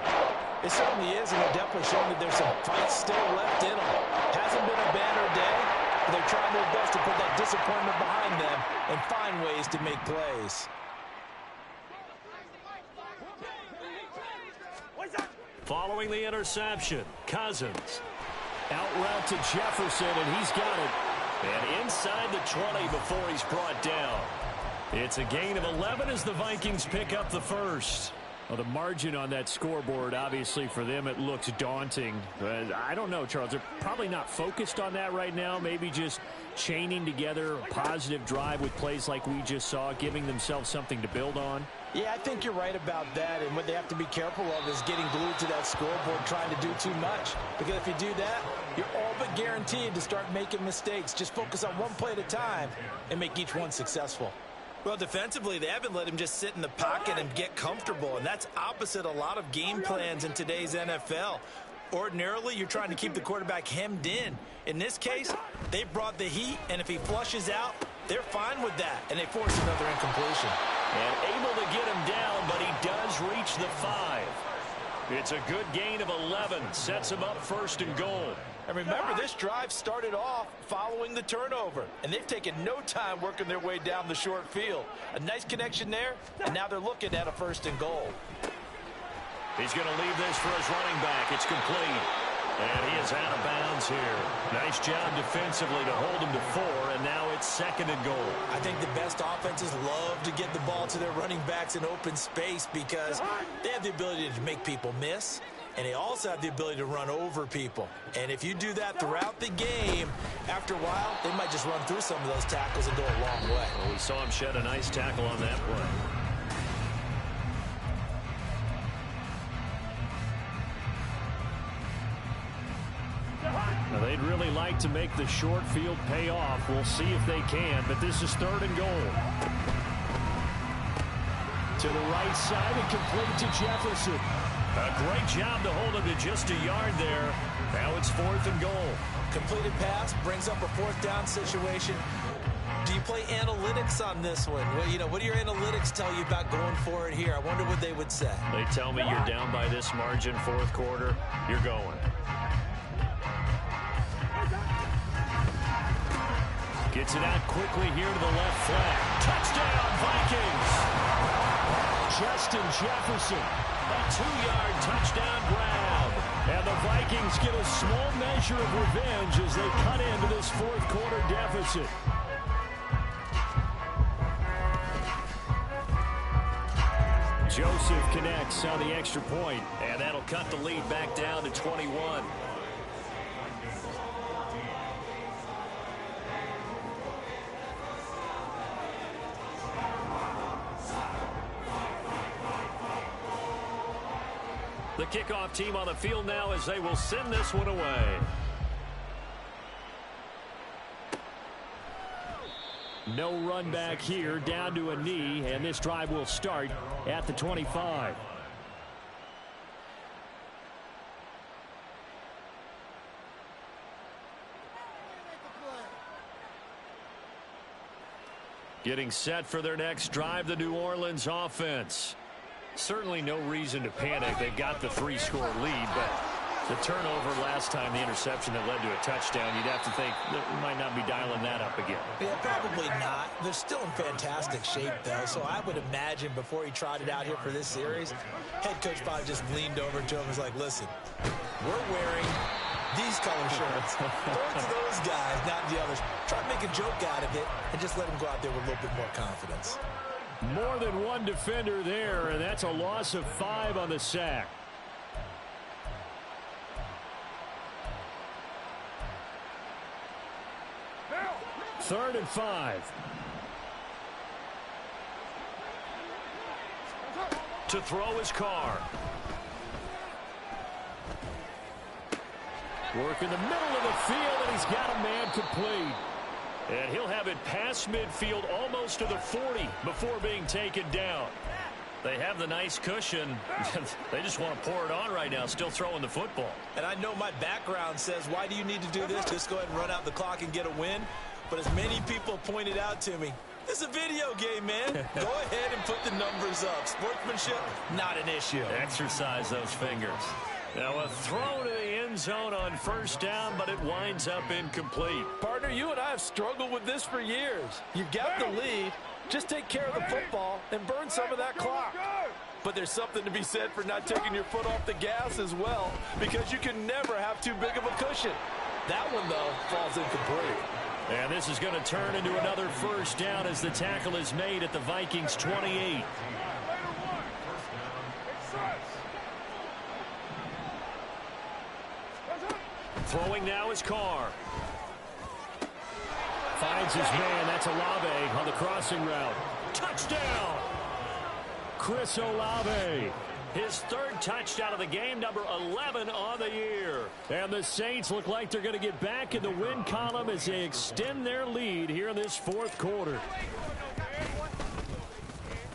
It certainly is, and they're definitely showing that there's some fight still left in them. Hasn't been a banner day, but they're trying their best to put that disappointment behind them and find ways to make plays. Following the interception, Cousins. Out route to Jefferson, and he's got it. And inside the 20 before he's brought down. It's a gain of 11 as the Vikings pick up the 1st. Well, the margin on that scoreboard, obviously, for them, it looks daunting. But I don't know, Charles. They're probably not focused on that right now. Maybe just chaining together a positive drive with plays like we just saw, giving themselves something to build on. Yeah, I think you're right about that. And what they have to be careful of is getting glued to that scoreboard, trying to do too much. Because if you do that, you're all but guaranteed to start making mistakes. Just focus on one play at a time and make each one successful. Well, defensively, they haven't let him just sit in the pocket and get comfortable, and that's opposite a lot of game plans in today's NFL. Ordinarily, you're trying to keep the quarterback hemmed in. In this case, they brought the heat, and if he flushes out, they're fine with that, and they force another incompletion. And able to get him down, but he does reach the 5. It's a good gain of 11. Sets him up 1st and goal. And remember, this drive started off following the turnover, and they've taken no time working their way down the short field. A nice connection there, and now they're looking at a 1st and goal. He's going to leave this for his running back. It's complete. And he is out of bounds here. Nice job defensively to hold him to 4, and now it's 2nd and goal. I think the best offenses love to get the ball to their running backs in open space because they have the ability to make people miss, and they also have the ability to run over people. And if you do that throughout the game, after a while, they might just run through some of those tackles and go a long way. Well, we saw him shed a nice tackle on that play. Now, they'd really like to make the short field pay off. We'll see if they can, but this is 3rd and goal. To the right side and complete to Jefferson. A great job to hold him to just a yard there. Now it's 4th and goal. Completed pass brings up a 4th down situation. Do you play analytics on this one? Well, you know, what do your analytics tell you about going for it here? I wonder what they would say. They tell me you're down by this margin, 4th quarter, you're going. Gets it out quickly here to the left flank. Touchdown, Vikings! Justin Jefferson, a 2-yard touchdown grab. And the Vikings get a small measure of revenge as they cut into this 4th quarter deficit. Joseph connects on the extra point, and that'll cut the lead back down to 21. The kickoff team on the field now as they will send this one away. No run back here, down to a knee, and this drive will start at the 25. Getting set for their next drive, the New Orleans offense. Certainly no reason to panic. They've got the 3-score lead, but the turnover last time, the interception that led to a touchdown, you'd have to think they might not be dialing that up again. Yeah, probably not. They're still in fantastic shape, though, so I would imagine before he trotted out here for this series, head coach probably just leaned over to him and was like, listen, we're wearing these color shirts. Throw it to those guys, not the others. Try to make a joke out of it and just let them go out there with a little bit more confidence. More than one defender there, and that's a loss of 5 on the sack. Third and 5. To throw his car. Work in the middle of the field, and he's got a man complete. And he'll have it past midfield almost to the 40 before being taken down. They have the nice cushion. They just want to pour it on right now, still throwing the football. And I know my background says, why do you need to do this? Just go ahead and run out the clock and get a win. But as many people pointed out to me, this is a video game, man. Go ahead and put the numbers up. Sportsmanship, not an issue. Exercise those fingers. Now a throw to the end zone on 1st down, but it winds up incomplete. Partner, you and I have struggled with this for years. You've got the lead. Just take care of the football and burn some of that clock. But there's something to be said for not taking your foot off the gas as well, because you can never have too big of a cushion. That one, though, falls incomplete. And this is going to turn into another 1st down as the tackle is made at the Vikings 28. Throwing now is Carr. Finds his man. That's Olave on the crossing route. Touchdown! Chris Olave. His third touchdown of the game, number 11 on the year. And the Saints look like they're going to get back in the win column as they extend their lead here in this fourth quarter.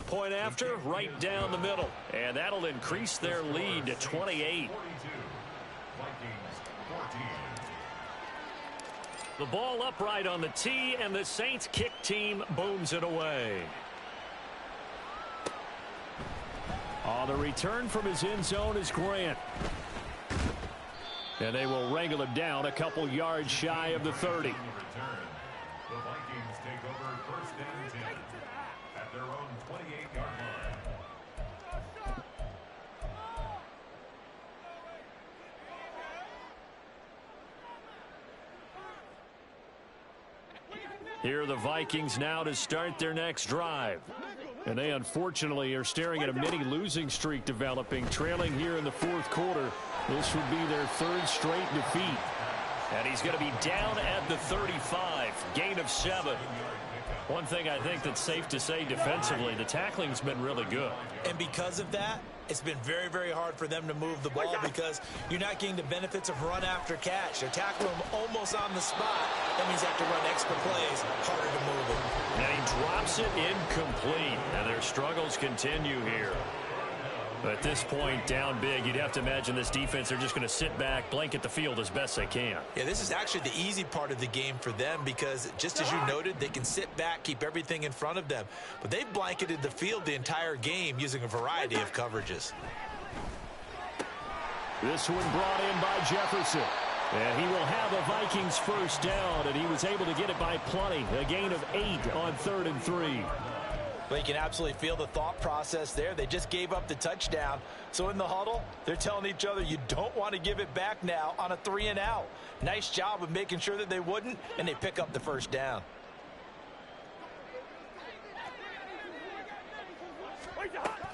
Point after, right down the middle. And that'll increase their lead to 28. The ball upright on the tee, and the Saints kick team booms it away. On the return from his end zone is Grant. And they will wrangle him down a couple yards shy of the 30. The Vikings take over first and 10 at their own 28-yard line. Here are the Vikings now to start their next drive. And they unfortunately are staring at a mini losing streak developing, trailing here in the fourth quarter. This would be their third straight defeat. And he's going to be down at the 35. Gain of 7. One thing I think that's safe to say defensively, the tackling's been really good. And because of that, it's been very, very hard for them to move the ball because you're not getting the benefits of run after catch. They're tackling them almost on the spot. That means they have to run extra plays, harder to move it. And he drops it incomplete. And their struggles continue here. But at this point, down big, you'd have to imagine this defense, they're just going to sit back, blanket the field as best they can. Yeah, this is actually the easy part of the game for them because, just as you noted, they can sit back, keep everything in front of them. But they've blanketed the field the entire game using a variety of coverages. This one brought in by Jefferson. And he will have the Vikings first down, and he was able to get it by plenty. A gain of 8 on 3rd and 3. Well, you can absolutely feel the thought process there. They just gave up the touchdown. So in the huddle, they're telling each other, you don't want to give it back now on a 3-and-out. Nice job of making sure that they wouldn't, and they pick up the first down.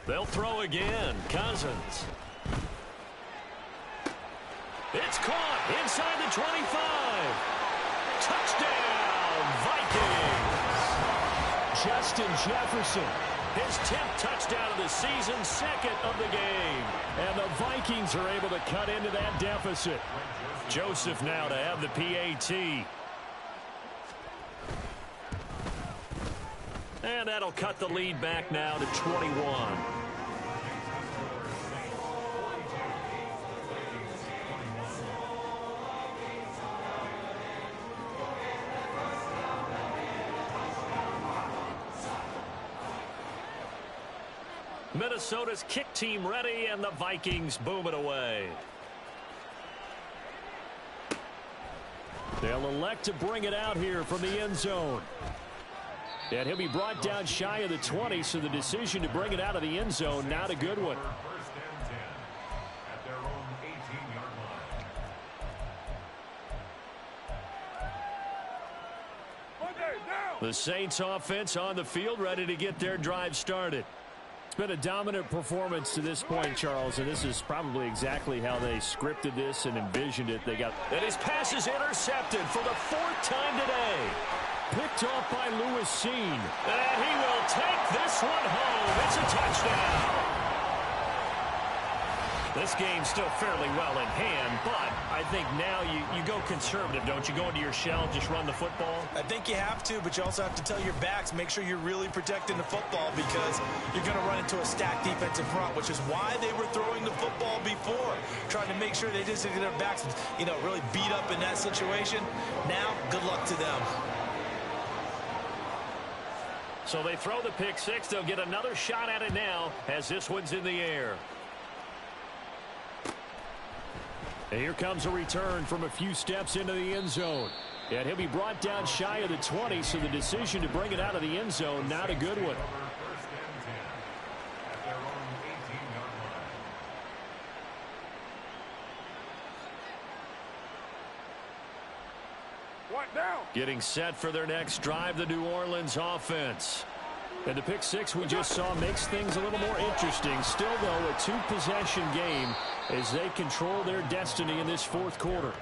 They'll throw again. Cousins. It's caught inside the 25. Touchdown, Vikings. Justin Jefferson, his 10th touchdown of the season, 2nd of the game. And the Vikings are able to cut into that deficit. Joseph now to have the PAT. And that'll cut the lead back now to 21. Minnesota's kick team ready, and the Vikings boom it away. They'll elect to bring it out here from the end zone. And he'll be brought down shy of the 20, so the decision to bring it out of the end zone, not a good one. First and 10 at their own 18-yard line. The Saints offense on the field, ready to get their drive started. It's been a dominant performance to this point, Charles, and this is probably exactly how they scripted this and envisioned it. And his pass is intercepted for the 4th time today. Picked off by Lewis Cine. And he will take this one home. It's a touchdown. This game's still fairly well in hand, but I think now you go conservative, don't you? Go into your shell, just run the football? I think you have to, but you also have to tell your backs, make sure you're really protecting the football because you're going to run into a stacked defensive front, which is why they were throwing the football before, trying to make sure they just get their backs, really beat up in that situation. Now, good luck to them. So they throw the pick six. They'll get another shot at it now as this one's in the air. And here comes a return from a few steps into the end zone. And he'll be brought down shy of the 20, so the decision to bring it out of the end zone, not a good one. First and 10 at their own 18-yard line. What now? Getting set for their next drive, the New Orleans offense. And the pick six we just saw makes things a little more interesting. Still, though, a 2-possession game as they control their destiny in this fourth quarter.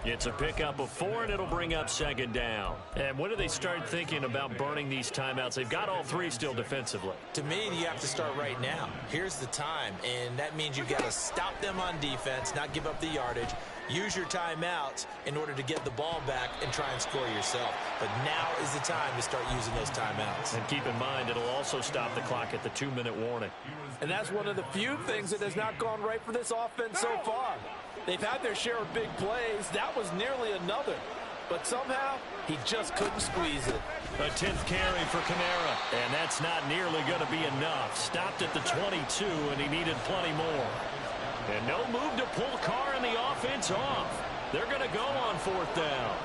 It's a pickup of 4, and it'll bring up second down. And when do they start thinking about burning these timeouts? They've got all 3 still defensively. To me, you have to start right now. Here's the time, and that means you've got to stop them on defense, not give up the yardage, use your timeouts in order to get the ball back and try and score yourself. But now is the time to start using those timeouts. And keep in mind, it'll also stop the clock at the 2-minute warning. And that's one of the few things that has not gone right for this offense so far. They've had their share of big plays. That was nearly another. But somehow, he just couldn't squeeze it. A 10th carry for Kamara. And that's not nearly going to be enough. Stopped at the 22, and he needed plenty more. And no move to pull Carr and the offense off. They're going to go on 4th down.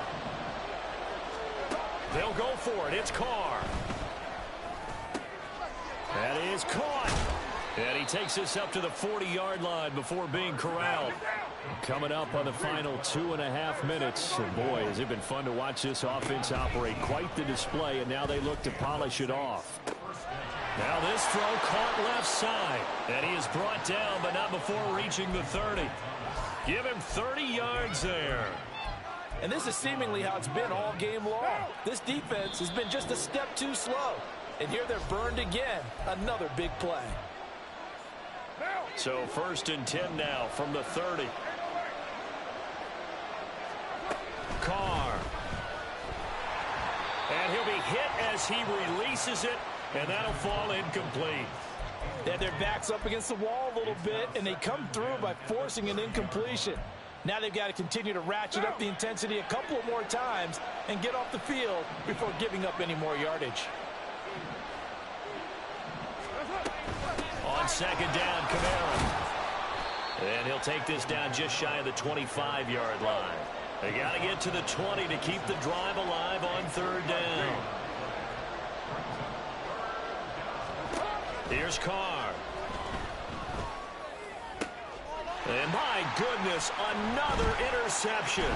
They'll go for it. It's Carr. That is caught. And he takes this up to the 40-yard line before being corralled. Coming up on the final 2.5 minutes. And boy, has it been fun to watch this offense operate. Quite the display, and now they look to polish it off. Now this throw caught left side. And he is brought down, but not before reaching the 30. Give him 30 yards there. And this is seemingly how it's been all game long. This defense has been just a step too slow. And here they're burned again. Another big play. So 1st and 10 now from the 30. Carr. And he'll be hit as he releases it, and that'll fall incomplete. They had their backs up against the wall a little bit, and they come through by forcing an incompletion. Now they've got to continue to ratchet up the intensity a couple of more times and get off the field before giving up any more yardage. On 2nd down, Kamara. And he'll take this down just shy of the 25-yard line. They got to get to the 20 to keep the drive alive on 3rd down. Here's Carr. And my goodness, another interception.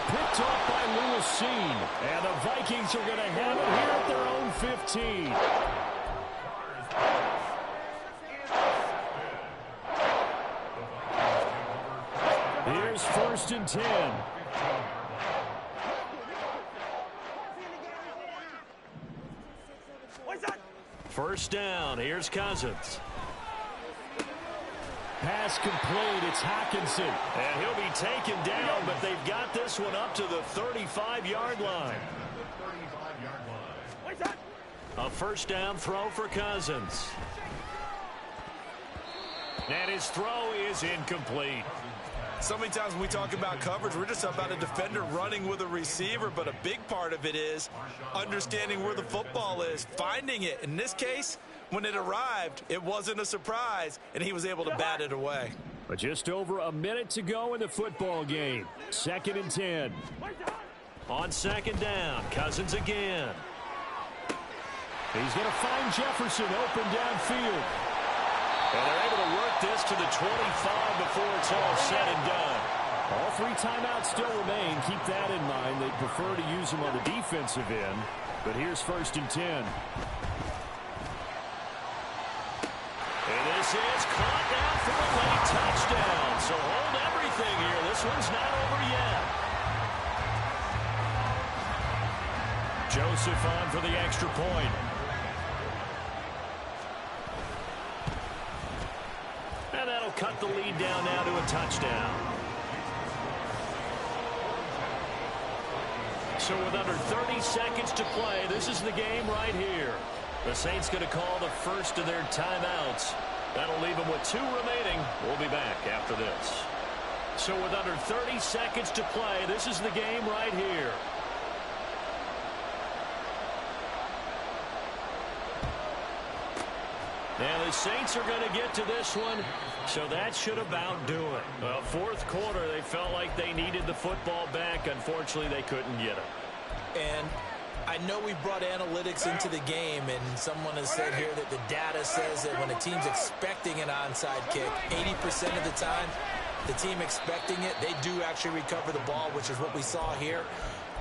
Picked off by Lewisine. And the Vikings are going to have it here at their own 15. Here's 1st and 10. First down. Here's Cousins. Pass complete. It's Hockenson. And he'll be taken down, but they've got this one up to the 35-yard line. A 1st down throw for Cousins. And his throw is incomplete. So many times when we talk about coverage, we're just about a defender running with a receiver, but a big part of it is understanding where the football is, finding it. In this case, when it arrived, it wasn't a surprise, and he was able to bat it away. But just over a minute to go in the football game. 2nd and 10. On 2nd down, Cousins again. He's going to find Jefferson open downfield. And they're able to work this to the 25 before it's all said and done. All 3 timeouts still remain. Keep that in mind. They'd prefer to use them on the defensive end. But here's 1st and 10. And this is caught down for a late touchdown. So hold everything here. This one's not over yet. Joseph on for the extra point. And that'll cut the lead down now to a touchdown. So with under 30 seconds to play, this is the game right here. The Saints going to call the first of their timeouts. That'll leave them with 2 remaining. We'll be back after this. So with under 30 seconds to play, this is the game right here. Now the Saints are going to get to this one, so that should about do it. Well, 4th quarter, they felt like they needed the football back. Unfortunately, they couldn't get it. And I know we brought analytics into the game, and someone has said here that the data says that when a team's expecting an onside kick, 80% of the time, the team expecting it, they do actually recover the ball, which is what we saw here.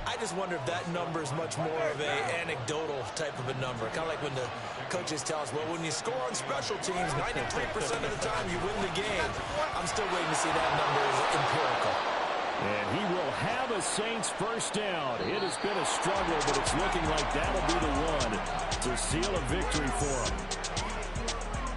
I just wonder if that number is much more of a anecdotal type of a number. Kind of like when the coaches tell us, well, when you score on special teams, 93% of the time you win the game. I'm still waiting to see that number is empirical. And he will have a Saints first down. It has been a struggle, but it's looking like that'll be the one to seal a victory for him.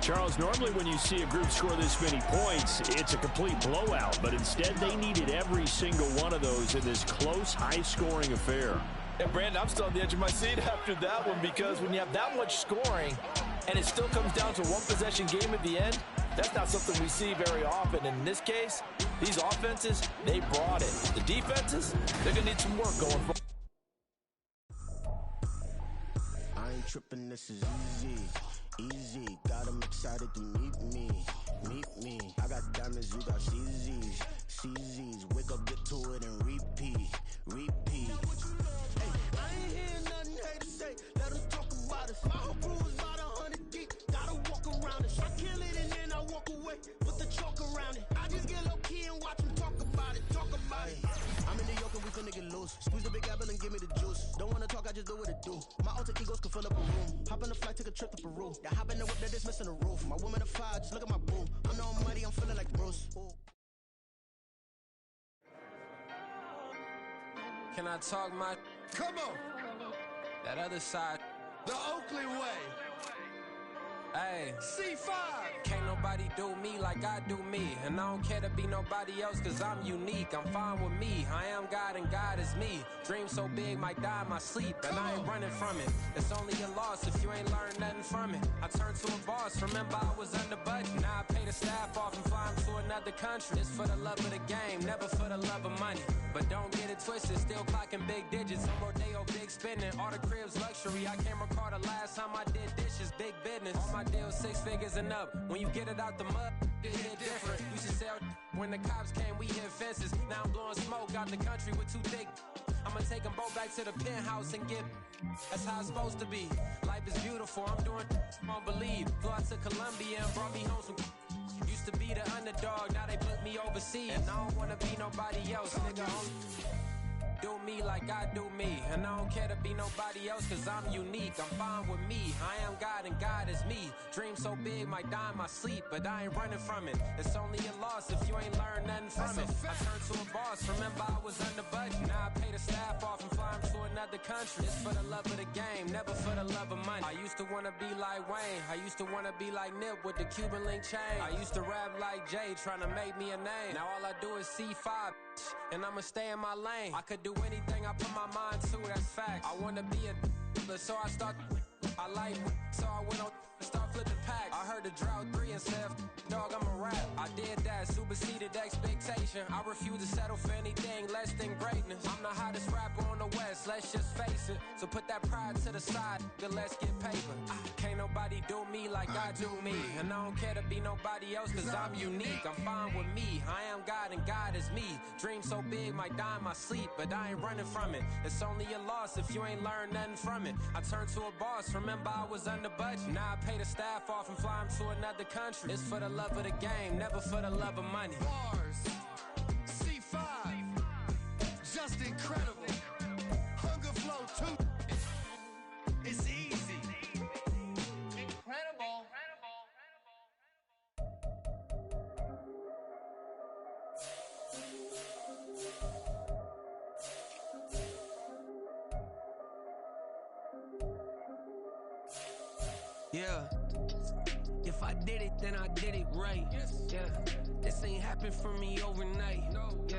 Charles, normally when you see a group score this many points, it's a complete blowout. But instead, they needed every single one of those in this close, high-scoring affair. And, Brandon, I'm still on the edge of my seat after that one, because when you have that much scoring and it still comes down to a one-possession game at the end, that's not something we see very often. And in this case, these offenses, they brought it. The defenses, they're going to need some work going forward. I ain't tripping, this is easy. Got them excited to meet me. I got diamonds, you got CZs. Wake up, get to it, and repeat. Hey, I ain't hear nothing haters say. Let us talk about us. My whole crew is about 100 deep. Gotta walk around it. I kill it and then I walk away. Put the chalk around it. I just get low key and watch them talk about it. I'm in New York and we finna get loose. Squeeze the big apple and give me the juice. Don't wanna talk, I just do what it do. My alter egos can fill up a room. Hop on the flight, take a trip to Peru. That hop in the whip that is missing the roof. My woman a fire, just look at my boo. I'm the almighty, I'm feeling like Bruce. Can I talk my... Come on, That other side. the Oakley way. Hey. C5. Can't nobody do me like I do me. And I don't care to be nobody else, cause I'm unique. I'm fine with me. I am God and God is me. Dream so big, might die in my sleep. And I ain't running from it. It's only a loss if you ain't learned nothing from it. I turned to a boss, remember I was under budget. Now I pay the staff off and fly them to another country. It's for the love of the game, never for the love of money. But don't get it twisted, still clocking big digits. I'm Rodeo, big spending, all the cribs luxury. I can't recall the last time I did dishes, big business. All my deals 6 figures and up. When you get it out the mud, it hit different. Used to sell when the cops came, we hit fences. Now I'm blowing smoke out the country with 2 thick. I'ma take them both back to the penthouse and get. That's how it's supposed to be. Life is beautiful, I'm doing won't believe. Flew out to Colombia and brought me home some. Used to be the underdog, now they put me overseas. And I don't wanna be nobody else, nigga. Do me like I do me. And I don't care to be nobody else, cause I'm unique. I'm fine with me. I am God and God is me. Dream so big, might die in my sleep, but I ain't running from it. It's only a loss if you ain't learned nothing from it. I turned to a boss, remember I was under budget. Now I pay the staff off and fly them to another country. It's for the love of the game, never for the love of money. I used to wanna be like Wayne. I used to wanna be like Nip with the Cuban link chain. I used to rap like Jay, trying to make me a name. Now all I do is C5, and I'ma stay in my lane. I could do anything I put my mind to, that's facts. I wanna be a so I start. I like, so I went on and start flipping packs. I heard the drought 3 and said, dog, I'm a rap. I did that, superseded expectation. I refuse to settle for anything less than greatness. I'm the hottest rapper on the West, let's just face it. So put that pride to the side, then let's get paper. Can't nobody do me like I do me. And I don't care to be nobody else, cause I'm unique. I'm fine with me. I am God and God is me. Dream so big, might die in my sleep, but I ain't running from it. It's only a loss if you ain't learned nothing from it. I turned to a boss, remember I was under budget. Now I pay the staff off and fly them to another country. It's for the love of the game, never for the love of money. Bars. C5. Just incredible. Hunger Flow 2. It's easy. Incredible. Yeah. If I did it, then I did it right. Yeah. This ain't happened for me overnight. Yeah.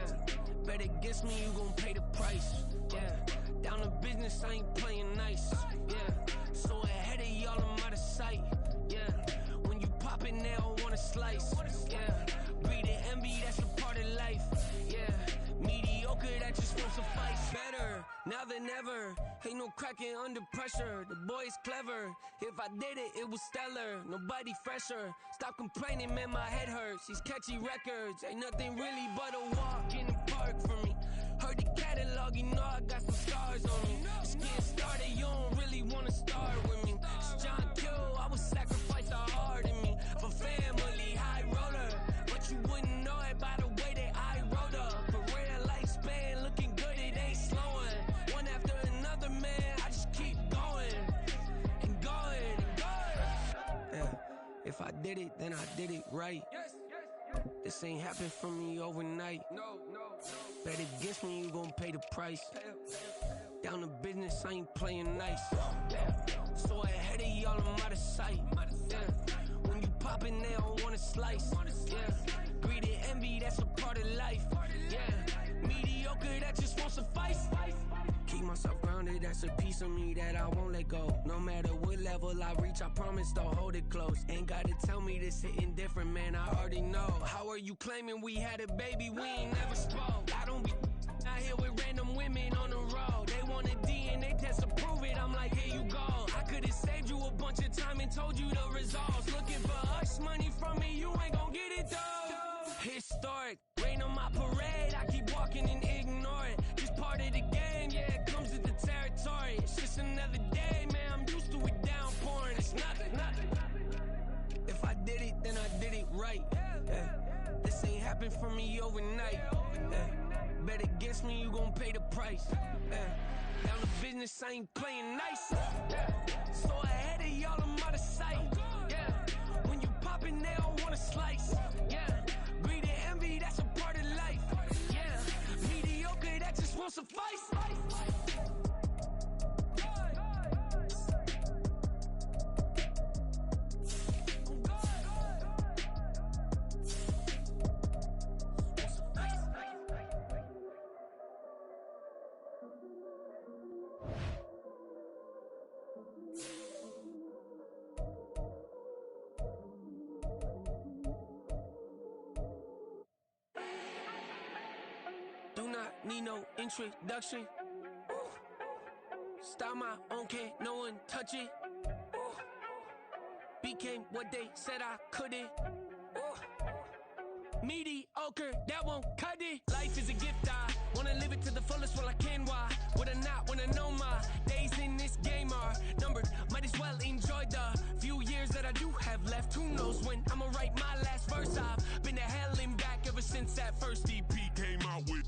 Bet against me, you gon' pay the price. Yeah. Down to business, I ain't playing nice. Yeah. So ahead of y'all, I'm out of sight. Yeah. When you pop it, they don't wanna slice. Yeah. Breed and envy, that's a part of life. Yeah. Mediocre, that just won't suffice. Better now than ever. Ain't no cracking under pressure. The boy's clever. If I did it, it was stellar. Nobody fresher. Stop complaining, man, my head hurts. These catchy records ain't nothing really but a walk in the park for me. Heard the catalog, you know I got some stars on me. It's getting started, you don't really wanna start with me. It's John Kill, I would sacrifice the heart in me for family, high roller. But you wouldn't know it by the way that I wrote up. For real lifespan, looking good, it ain't slowing. One after another, man, I just keep going and going and going. Yeah. If I did it, then I did it right. This ain't happened for me overnight. Bet against me, you gon' pay the price. Down to business, I ain't playing nice. So ahead of y'all, I'm out of sight. When you poppin', they don't wanna slice. Greed and envy, that's a part of life. Mediocre, that just won't suffice. Keep myself grounded, that's a piece of me that I won't let go. No matter what level I reach, I promise to hold it close. Ain't gotta tell me this hitting different, man, I already know. How are you claiming we had a baby, we ain't never spoke? I don't be out here with random women on the road. They want a DNA test to prove it, I'm like, here you go. I could've saved you a bunch of time and told you the results. Looking for hush money from me, you ain't gon' get it though. Historic, rain on my parade, I keep walking and ignore it. Just part of the game, yeah, it comes with the territory. It's just another day, man, I'm used to it downpouring. It's nothing. If I did it, then I did it right. This ain't happened for me overnight. Bet against me, you gon' pay the price. Down to business, I ain't playing nice. So ahead of y'all, I'm out of sight. When you poppin', they don't wanna slice. Greed and envy, that's a part of life. Mediocre, that just won't suffice. Do not need no introduction. Start my own, can't no one touch it. Became what they said I couldn't. Mediocre, that won't cut it. Life is a gift, I wanna live it to the fullest while I can. Why would I not wanna know my days in this game are numbered? Might as well enjoy the few years that I do have left. Who knows when I'ma write my last verse? I've been to hell and back ever since that first EP came out with